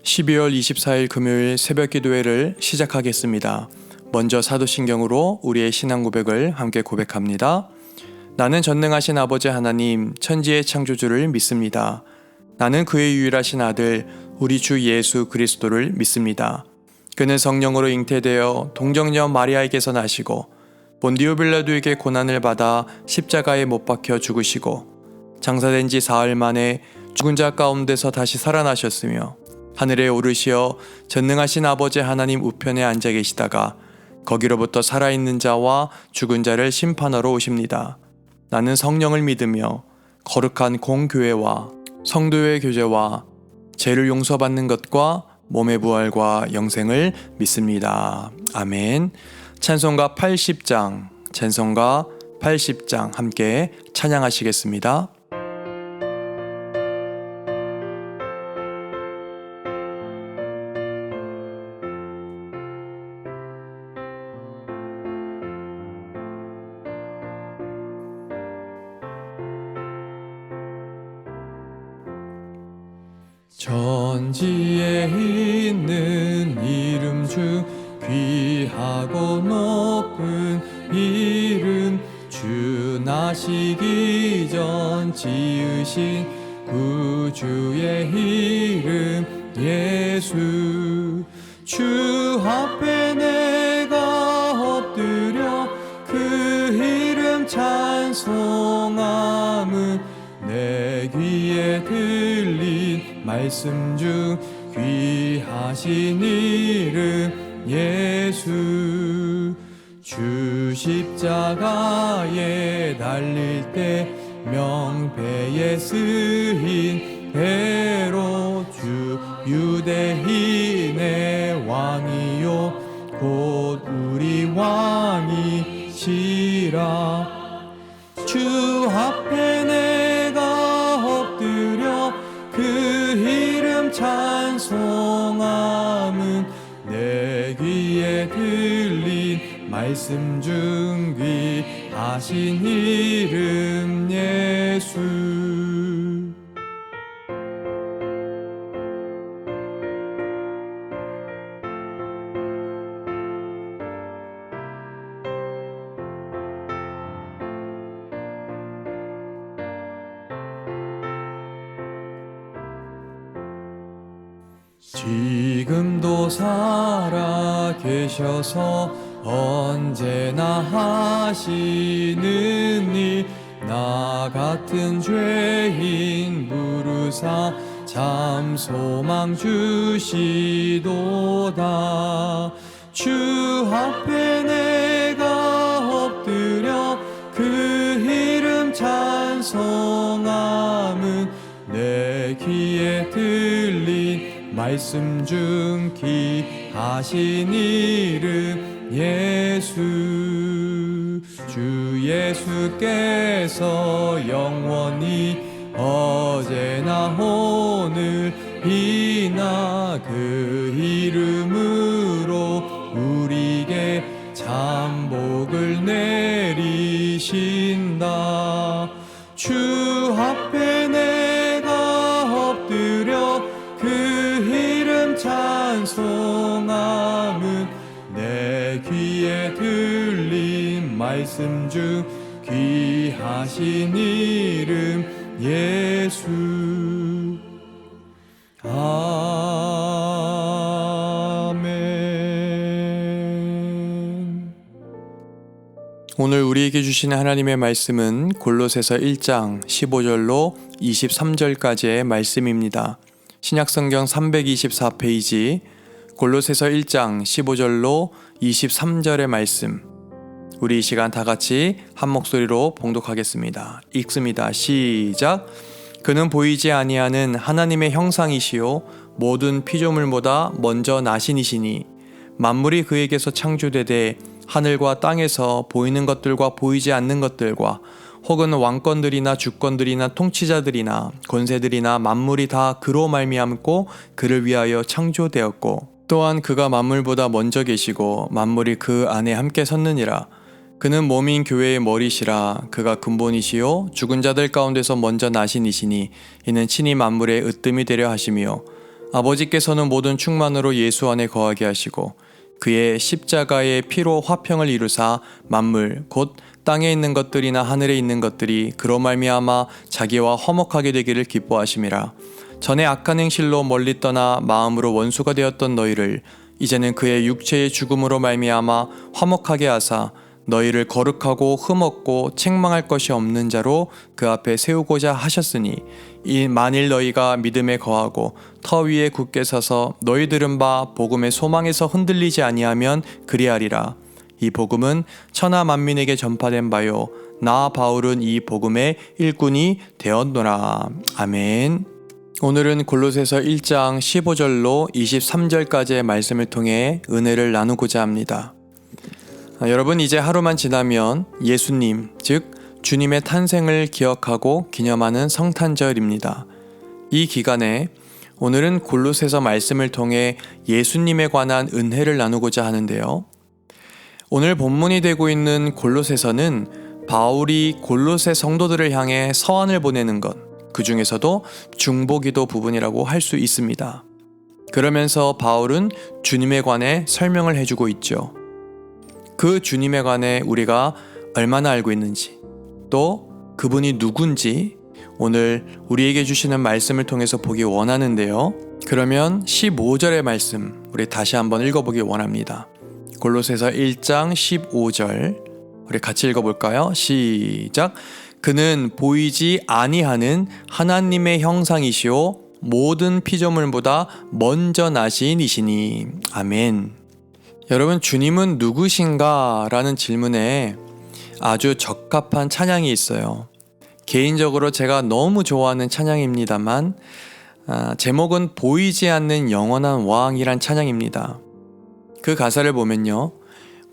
12월 24일 금요일 새벽 기도회를 시작하겠습니다. 먼저 사도신경으로 우리의 신앙 고백을 함께 고백합니다. 나는 전능하신 아버지 하나님, 천지의 창조주를 믿습니다. 나는 그의 유일하신 아들, 우리 주 예수 그리스도를 믿습니다. 그는 성령으로 잉태되어 동정녀 마리아에게서 나시고 본디오 빌라도에게 고난을 받아 십자가에 못 박혀 죽으시고 장사된 지 사흘 만에 죽은 자 가운데서 다시 살아나셨으며 하늘에 오르시어 전능하신 아버지 하나님 우편에 앉아 계시다가 거기로부터 살아있는 자와 죽은 자를 심판하러 오십니다. 나는 성령을 믿으며 거룩한 공교회와 성도의 교제와 죄를 용서받는 것과 몸의 부활과 영생을 믿습니다. 아멘. 찬송가 80장 함께 찬양하시겠습니다. 천지에 있는 이름 중 귀하고 높은 이름, 주 나시기 전 지으신 구주의 이름 예수. 주 앞에 내가 엎드려 그 이름 찬송함은 내 귀에 들린 말씀 중 귀하신 이름 예수. 주 십자가에 달릴 때 명패에 쓰인 대로 주 유대인의 왕이요 곧 우리 왕이시라. 주 앞에 내가 엎드려 그 이름 찬송함은 내 귀에 들린 말씀 중 귀하신 이름 예수. 지금도 살아 계셔서 언제나 하시는 일, 나 같은 죄인 부르사 참 소망 주시도다. 주 앞에 내가 엎드려 그 이름 찬송함은 내 귀에 들린 말씀 중 귀하신 이름 예수. 주 예수께서 영원히 어제나 오늘이나 그 이름으로 우리에게 참 복을 내리신다. 주 앞에 내가 엎드려 그 이름 찬송함은 내 귀에 들린 말씀 중 귀하신 이름 예수. 아멘. 오늘 우리에게 주시는 하나님의 말씀은 골로새서 1장 15절로 23절까지의 말씀입니다. 신약성경 324페이지 골로새서 1장 15절로 23절의 말씀, 우리 이 시간 다 같이 한 목소리로 봉독하겠습니다. 읽습니다. 시작. 그는 보이지 아니하는 하나님의 형상이시요 모든 피조물보다 먼저 나신이시니 만물이 그에게서 창조되되 하늘과 땅에서 보이는 것들과 보이지 않는 것들과 혹은 왕권들이나 주권들이나 통치자들이나 권세들이나 만물이 다 그로 말미암고 그를 위하여 창조되었고 또한 그가 만물보다 먼저 계시고 만물이 그 안에 함께 섰느니라. 그는 몸인 교회의 머리시라. 그가 근본이시요 죽은 자들 가운데서 먼저 나신 이시니 이는 친히 만물의 으뜸이 되려 하시며 아버지께서는 모든 충만으로 예수 안에 거하게 하시고 그의 십자가의 피로 화평을 이루사 만물 곧 땅에 있는 것들이나 하늘에 있는 것들이 그로 말미암아 자기와 화목하게 되기를 기뻐하심이라. 전에 악한 행실로 멀리 떠나 마음으로 원수가 되었던 너희를 이제는 그의 육체의 죽음으로 말미암아 화목하게 하사 너희를 거룩하고 흠없고 책망할 것이 없는 자로 그 앞에 세우고자 하셨으니 이 만일 너희가 믿음에 거하고 터 위에 굳게 서서 너희 들은 바 복음의 소망에서 흔들리지 아니하면 그리하리라. 이 복음은 천하 만민에게 전파된 바요 나 바울은 이 복음의 일꾼이 되었노라. 아멘. 오늘은 골로새서 1장 15절로 23절까지의 말씀을 통해 은혜를 나누고자 합니다. 여러분, 이제 하루만 지나면 예수님, 즉 주님의 탄생을 기억하고 기념하는 성탄절입니다. 이 기간에 오늘은 골로새서 말씀을 통해 예수님에 관한 은혜를 나누고자 하는데요. 오늘 본문이 되고 있는 골로새서는 바울이 골로새 성도들을 향해 서한을 보내는 것, 그 중에서도 중보기도 부분이라고 할 수 있습니다. 그러면서 바울은 주님에 관해 설명을 해주고 있죠. 그 주님에 관해 우리가 얼마나 알고 있는지, 또 그분이 누군지 오늘 우리에게 주시는 말씀을 통해서 보기 원하는데요. 그러면 15절의 말씀 우리 다시 한번 읽어보기 원합니다. 골로새서 1장 15절 우리 같이 읽어볼까요? 시작. 그는 보이지 아니하는 하나님의 형상이시오 모든 피조물보다 먼저 나신 이시니. 아멘. 여러분, 주님은 누구신가? 라는 질문에 아주 적합한 찬양이 있어요. 개인적으로 제가 너무 좋아하는 찬양입니다만 제목은 보이지 않는 영원한 왕이란 찬양입니다. 그 가사를 보면요,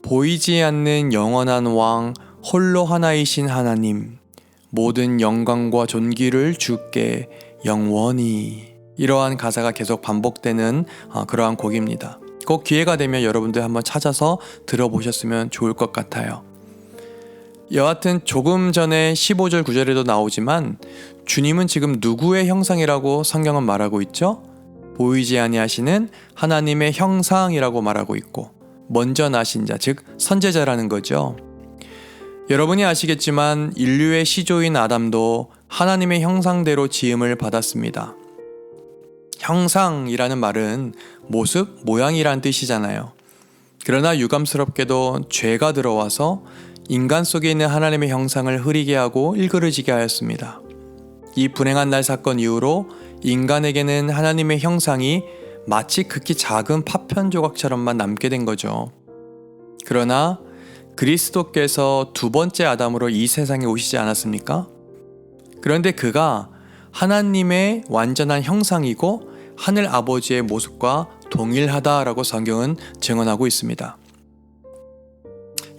보이지 않는 영원한 왕 홀로 하나이신 하나님 모든 영광과 존귀를 주께 영원히, 이러한 가사가 계속 반복되는 그러한 곡입니다. 꼭 기회가 되면 여러분들 한번 찾아서 들어보셨으면 좋을 것 같아요. 여하튼 조금 전에 15절 9절에도 나오지만 주님은 지금 누구의 형상이라고 성경은 말하고 있죠? 보이지 아니하시는 하나님의 형상이라고 말하고 있고 먼저 나신 자, 즉 선제자라는 거죠. 여러분이 아시겠지만 인류의 시조인 아담도 하나님의 형상대로 지음을 받았습니다. 형상이라는 말은 모습, 모양이란 뜻이잖아요. 그러나 유감스럽게도 죄가 들어와서 인간 속에 있는 하나님의 형상을 흐리게 하고 일그러지게 하였습니다. 이 불행한 날 사건 이후로 인간에게는 하나님의 형상이 마치 극히 작은 파편 조각처럼만 남게 된 거죠. 그러나 그리스도께서 두 번째 아담으로 이 세상에 오시지 않았습니까? 그런데 그가 하나님의 완전한 형상이고 하늘 아버지의 모습과 동일하다라고 성경은 증언하고 있습니다.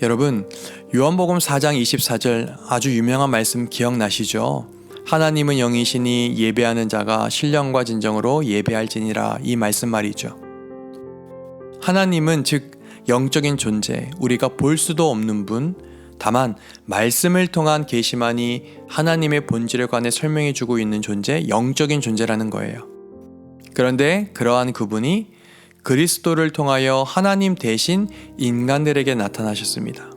여러분, 요한복음 4장 24절 아주 유명한 말씀 기억나시죠? 하나님은 영이시니 예배하는 자가 신령과 진정으로 예배할지니라, 이 말씀 말이죠. 하나님은 즉 영적인 존재, 우리가 볼 수도 없는 분, 다만 말씀을 통한 계시만이 하나님의 본질에 관해 설명해 주고 있는 존재, 영적인 존재라는 거예요. 그런데 그러한 그분이 그리스도를 통하여 하나님 대신 인간들에게 나타나셨습니다.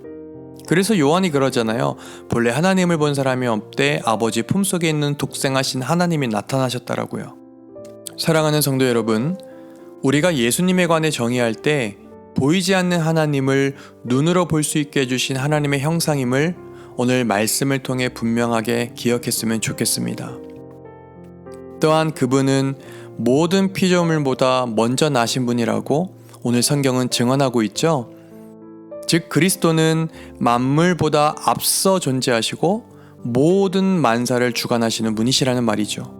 그래서 요한이 그러잖아요. 본래 하나님을 본 사람이 없되 아버지 품속에 있는 독생하신 하나님이 나타나셨다라고요. 사랑하는 성도 여러분, 우리가 예수님에 관해 정의할 때 보이지 않는 하나님을 눈으로 볼 수 있게 해주신 하나님의 형상임을 오늘 말씀을 통해 분명하게 기억했으면 좋겠습니다. 또한 그분은 모든 피조물보다 먼저 나신 분이라고 오늘 성경은 증언하고 있죠. 즉 그리스도는 만물보다 앞서 존재하시고 모든 만사를 주관하시는 분이시라는 말이죠.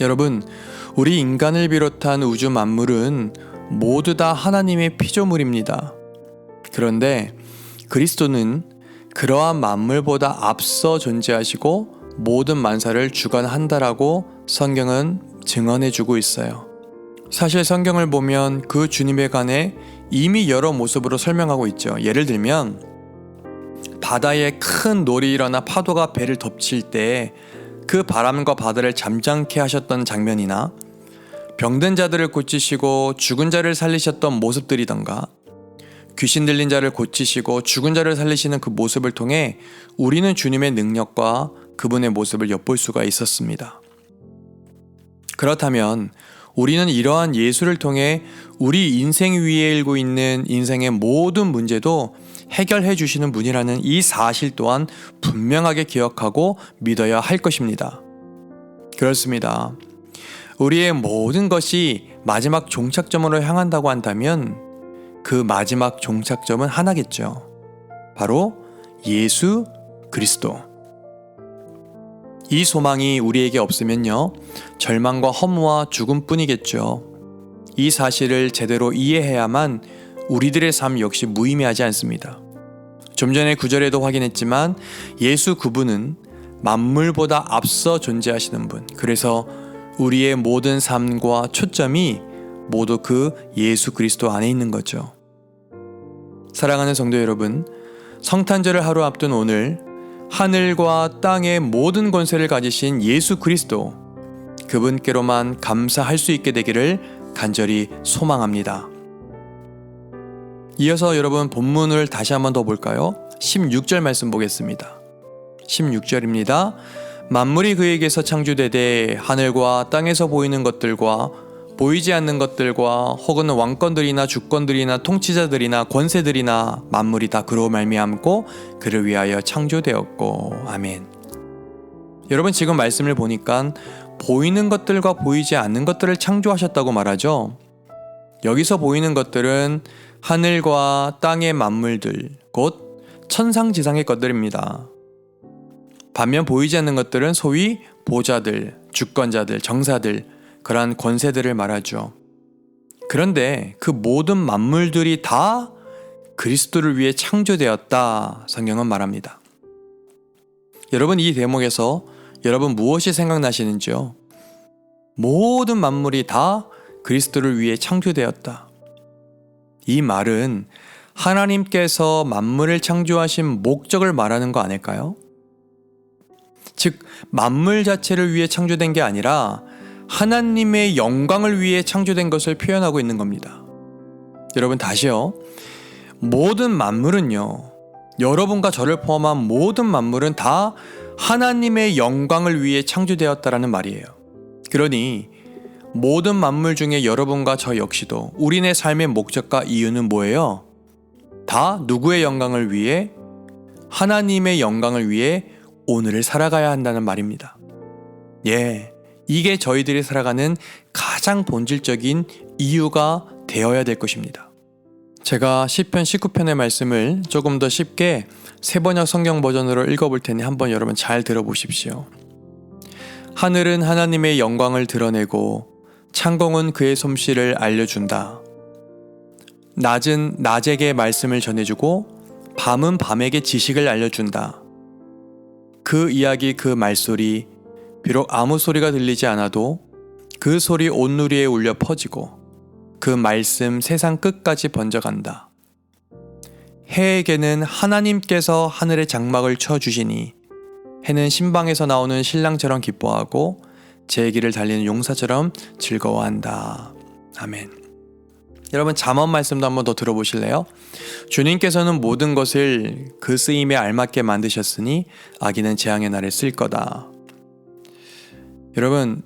여러분, 우리 인간을 비롯한 우주 만물은 모두 다 하나님의 피조물입니다. 그런데 그리스도는 그러한 만물보다 앞서 존재하시고 모든 만사를 주관한다라고 성경은 증언해주고 있어요. 사실 성경을 보면 그 주님에 관해 이미 여러 모습으로 설명하고 있죠. 예를 들면 바다에 큰 놀이 일어나 파도가 배를 덮칠 때 그 바람과 바다를 잠잠케 하셨던 장면이나 병든 자들을 고치시고 죽은 자를 살리셨던 모습들이던가 귀신 들린 자를 고치시고 죽은 자를 살리시는 그 모습을 통해 우리는 주님의 능력과 그분의 모습을 엿볼 수가 있었습니다. 그렇다면 우리는 이러한 예수를 통해 우리 인생 위에 일고 있는 인생의 모든 문제도 해결해 주시는 분이라는 이 사실 또한 분명하게 기억하고 믿어야 할 것입니다. 그렇습니다. 우리의 모든 것이 마지막 종착점으로 향한다고 한다면 그 마지막 종착점은 하나겠죠. 바로 예수 그리스도. 이 소망이 우리에게 없으면요, 절망과 허무와 죽음뿐이겠죠. 이 사실을 제대로 이해해야만 우리들의 삶 역시 무의미하지 않습니다. 좀 전에 구절에도 확인했지만 예수 그분은 만물보다 앞서 존재하시는 분. 그래서 우리의 모든 삶과 초점이 모두 그 예수 그리스도 안에 있는 거죠. 사랑하는 성도 여러분, 성탄절을 하루 앞둔 오늘 하늘과 땅의 모든 권세를 가지신 예수 그리스도, 그분께로만 감사할 수 있게 되기를 간절히 소망합니다. 이어서 여러분 본문을 다시 한번 더 볼까요? 16절 말씀 보겠습니다. 16절입니다. 만물이 그에게서 창조되되 하늘과 땅에서 보이는 것들과 보이지 않는 것들과 혹은 왕권들이나 주권들이나 통치자들이나 권세들이나 만물이 다 그로 말미암고 그를 위하여 창조되었고. 아멘. 여러분, 지금 말씀을 보니까 보이는 것들과 보이지 않는 것들을 창조하셨다고 말하죠. 여기서 보이는 것들은 하늘과 땅의 만물들, 곧 천상지상의 것들입니다. 반면 보이지 않는 것들은 소위 보좌들, 주권자들, 정사들, 그러한 권세들을 말하죠. 그런데 그 모든 만물들이 다 그리스도를 위해 창조되었다, 성경은 말합니다. 여러분, 이 대목에서 여러분 무엇이 생각나시는지요? 모든 만물이 다 그리스도를 위해 창조되었다. 이 말은 하나님께서 만물을 창조하신 목적을 말하는 거 아닐까요? 즉, 만물 자체를 위해 창조된 게 아니라 하나님의 영광을 위해 창조된 것을 표현하고 있는 겁니다. 여러분, 다시요. 모든 만물은요, 여러분과 저를 포함한 모든 만물은 다 하나님의 영광을 위해 창조되었다라는 말이에요. 그러니 모든 만물 중에 여러분과 저 역시도 우리네 삶의 목적과 이유는 뭐예요? 다 누구의 영광을 위해? 하나님의 영광을 위해 오늘을 살아가야 한다는 말입니다. 예, 이게 저희들이 살아가는 가장 본질적인 이유가 되어야 될 것입니다. 제가 시편 19편의 말씀을 조금 더 쉽게 새번역 성경 버전으로 읽어볼 테니 한번 여러분 잘 들어보십시오. 하늘은 하나님의 영광을 드러내고 창공은 그의 솜씨를 알려준다. 낮은 낮에게 말씀을 전해주고 밤은 밤에게 지식을 알려준다. 그 이야기, 그 말소리, 비록 아무 소리가 들리지 않아도 그 소리 온누리에 울려 퍼지고 그 말씀 세상 끝까지 번져간다. 해에게는 하나님께서 하늘의 장막을 쳐주시니 해는 신방에서 나오는 신랑처럼 기뻐하고 제 길을 달리는 용사처럼 즐거워한다. 아멘. 여러분, 잠언 말씀도 한번 더 들어보실래요? 주님께서는 모든 것을 그 쓰임에 알맞게 만드셨으니 악인은 재앙의 날에 쓸 거다. 여러분,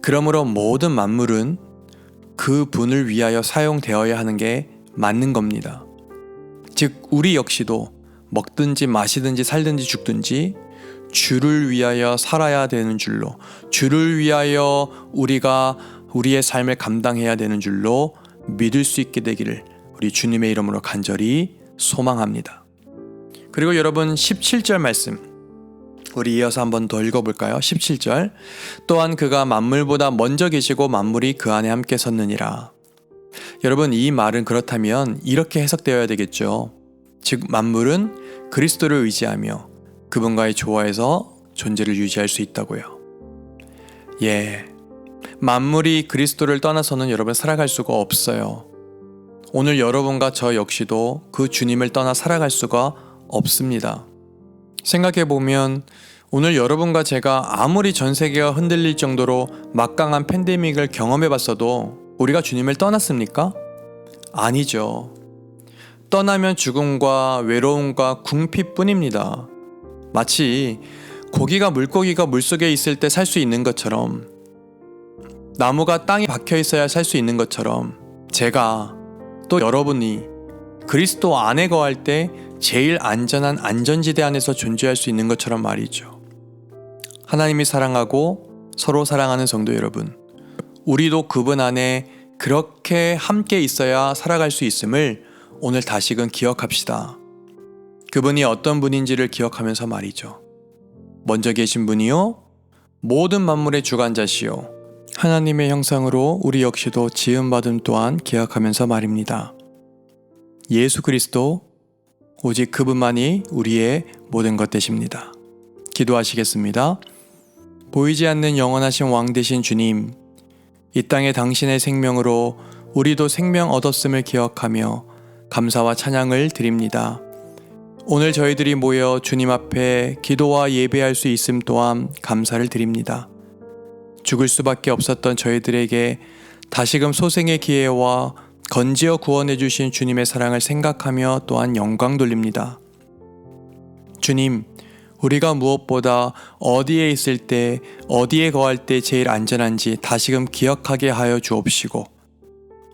그러므로 모든 만물은 그 분을 위하여 사용되어야 하는 게 맞는 겁니다. 즉, 우리 역시도 먹든지 마시든지 살든지 죽든지 주를 위하여 살아야 되는 줄로, 주를 위하여 우리가 우리의 삶을 감당해야 되는 줄로 믿을 수 있게 되기를 우리 주님의 이름으로 간절히 소망합니다. 그리고 여러분, 17절 말씀 우리 이어서 한번 더 읽어볼까요? 17절. 또한 그가 만물보다 먼저 계시고 만물이 그 안에 함께 섰느니라. 여러분, 이 말은 그렇다면 이렇게 해석되어야 되겠죠. 즉, 만물은 그리스도를 의지하며 그분과의 조화에서 존재를 유지할 수 있다고요. 예, 만물이 그리스도를 떠나서는 여러분 살아갈 수가 없어요. 오늘 여러분과 저 역시도 그 주님을 떠나 살아갈 수가 없습니다. 생각해보면 오늘 여러분과 제가 아무리 전 세계가 흔들릴 정도로 막강한 팬데믹을 경험해봤어도 우리가 주님을 떠났습니까? 아니죠. 떠나면 죽음과 외로움과 궁핍뿐입니다. 마치 물고기가 물속에 있을 때 살 수 있는 것처럼, 나무가 땅에 박혀 있어야 살 수 있는 것처럼, 제가 또 여러분이 그리스도 안에 거할 때 제일 안전한 안전지대 안에서 존재할 수 있는 것처럼 말이죠. 하나님이 사랑하고 서로 사랑하는 성도 여러분, 우리도 그분 안에 그렇게 함께 있어야 살아갈 수 있음을 오늘 다시금 기억합시다. 그분이 어떤 분인지를 기억하면서 말이죠. 먼저 계신 분이요, 모든 만물의 주관자시요, 하나님의 형상으로 우리 역시도 지음받음 또한 기억하면서 말입니다. 예수 그리스도, 오직 그분만이 우리의 모든 것 되십니다. 기도하시겠습니다. 보이지 않는 영원하신 왕 되신 주님, 이 땅에 당신의 생명으로 우리도 생명 얻었음을 기억하며 감사와 찬양을 드립니다. 오늘 저희들이 모여 주님 앞에 기도와 예배할 수 있음 또한 감사를 드립니다. 죽을 수밖에 없었던 저희들에게 다시금 소생의 기회와 건지어 구원해 주신 주님의 사랑을 생각하며 또한 영광 돌립니다. 주님, 우리가 무엇보다 어디에 있을 때, 어디에 거할 때 제일 안전한지 다시금 기억하게 하여 주옵시고,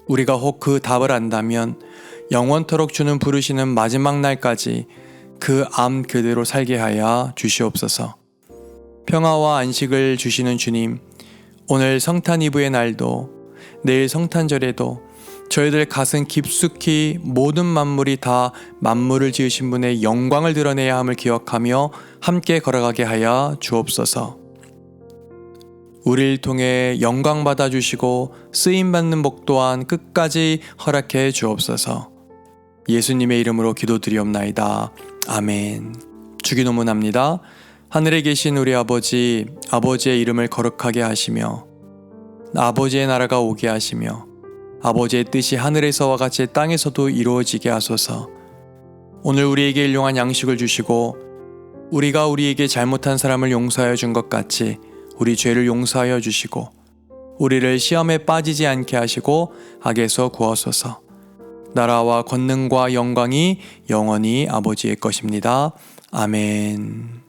우리가 혹 그 답을 안다면 영원토록 주는 부르시는 마지막 날까지 그 암 그대로 살게 하여 주시옵소서. 평화와 안식을 주시는 주님, 오늘 성탄 이브의 날도, 내일 성탄절에도 저희들 가슴 깊숙이 모든 만물이 다 만물을 지으신 분의 영광을 드러내야 함을 기억하며 함께 걸어가게 하여 주옵소서. 우리를 통해 영광 받아주시고 쓰임받는 복 또한 끝까지 허락해 주옵소서. 예수님의 이름으로 기도드리옵나이다. 아멘. 주기도문합니다. 하늘에 계신 우리 아버지, 아버지의 이름을 거룩하게 하시며 아버지의 나라가 오게 하시며 아버지의 뜻이 하늘에서와 같이 땅에서도 이루어지게 하소서. 오늘 우리에게 일용할 양식을 주시고 우리가 우리에게 잘못한 사람을 용서하여 준 것 같이 우리 죄를 용서하여 주시고 우리를 시험에 빠지지 않게 하시고 악에서 구하소서. 나라와 권능과 영광이 영원히 아버지의 것입니다. 아멘.